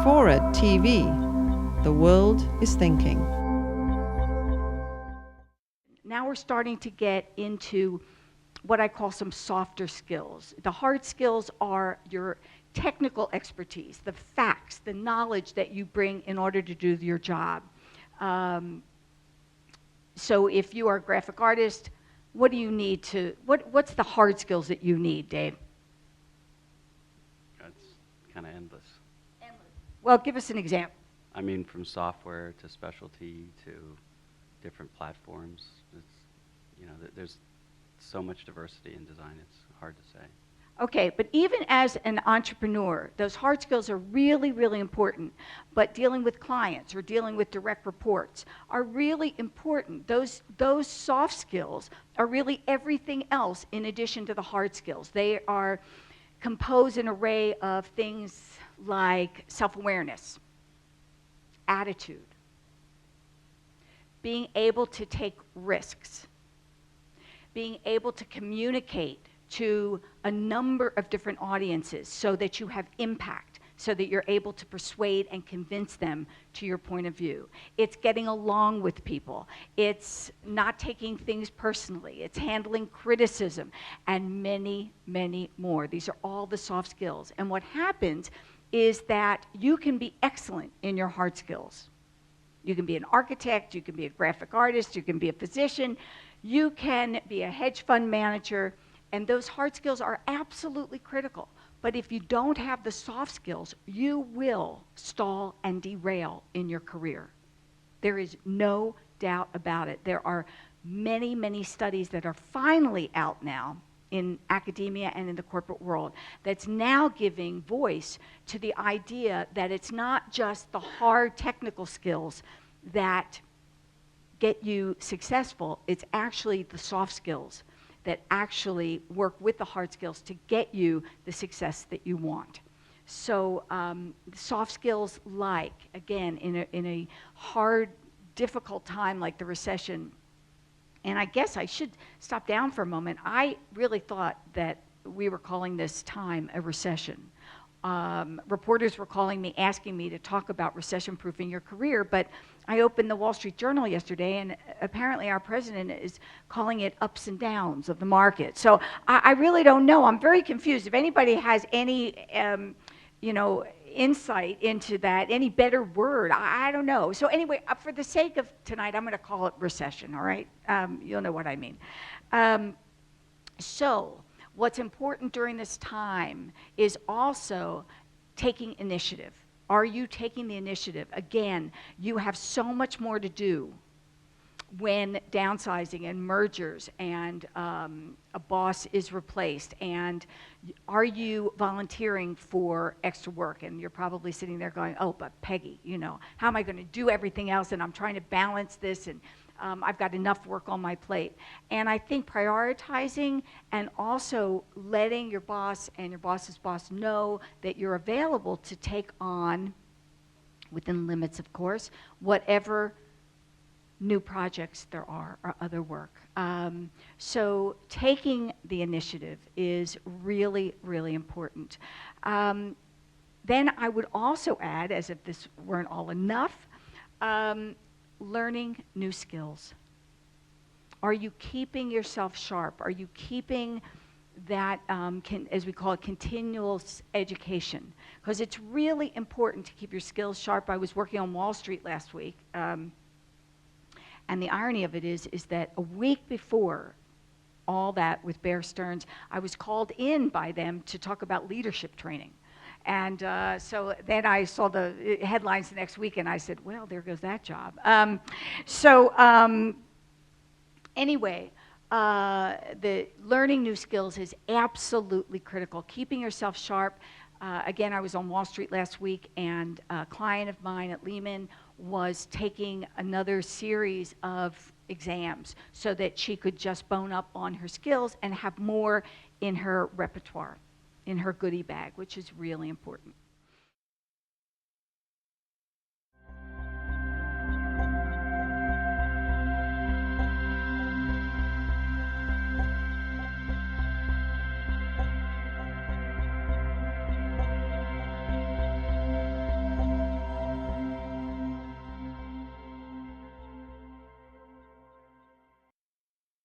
FORA.tv. The world is thinking. Now we're starting to get into what I call some softer skills. The hard skills are your technical expertise, the facts, the knowledge that you bring in order to do your job. So if you are a graphic artist, what do you need to, what's the hard skills that you need, Dave? That's kind of endless. Well, give us an example. I mean, from software to specialty to different platforms. It's, you know, there's so much diversity in design, it's hard to say. Okay, but even as an entrepreneur, those hard skills are really, really important. But dealing with clients or dealing with direct reports are really important. Those soft skills are really everything else in addition to the hard skills. They are compose an array of things like self-awareness, attitude, being able to take risks, being able to communicate to a number of different audiences so that you have impact, so that you're able to persuade and convince them to your point of view. It's getting along with people. It's not taking things personally. It's handling criticism and many, many more. These are all the soft skills. And what happens is that you can be excellent in your hard skills. You can be an architect, you can be a graphic artist, you can be a physician, you can be a hedge fund manager, and those hard skills are absolutely critical. But if you don't have the soft skills, you will stall and derail in your career. There is no doubt about it. There are many, many studies that are finally out now in academia and in the corporate world that's now giving voice to the idea that it's not just the hard technical skills that get you successful, it's actually the soft skills that actually work with the hard skills to get you the success that you want. So soft skills like, again, in a hard, difficult time like the recession, and I guess I should stop down for a moment. I really thought that we were calling this time a recession. Reporters were calling me, asking me to talk about recession-proofing your career, but I opened the Wall Street Journal yesterday, and apparently our president is calling it ups and downs of the market. So I really don't know. I'm very confused. If anybody has any, insight into that, any better word, I don't know. So anyway, for the sake of tonight, I'm going to call it recession, all right? You'll know what I mean. So what's important during this time is also taking initiative. Are you taking the initiative? Again, you have so much more to do when downsizing and mergers and a boss is replaced. And are you volunteering for extra work? And you're probably sitting there going, oh, but Peggy, how am I going to do everything else? And I'm trying to balance this, and I've got enough work on my plate. And I think prioritizing and also letting your boss and your boss's boss know that you're available to take on, within limits of course, whatever new projects there are or other work. So taking the initiative is really, really important. Then I would also add, as if this weren't all enough, learning new skills. Are you keeping yourself sharp? Are you keeping that, as we call it, continuous education? Because it's really important to keep your skills sharp. I was working on Wall Street last week, and the irony of it is that a week before all that with Bear Stearns, I was called in by them to talk about leadership training. And so then I saw the headlines the next week, and I said, well, there goes that job. Anyway, the learning new skills is absolutely critical. Keeping yourself sharp. Again, I was on Wall Street last week, and a client of mine at Lehman was taking another series of exams so that she could just bone up on her skills and have more in her repertoire, in her goodie bag, which is really important.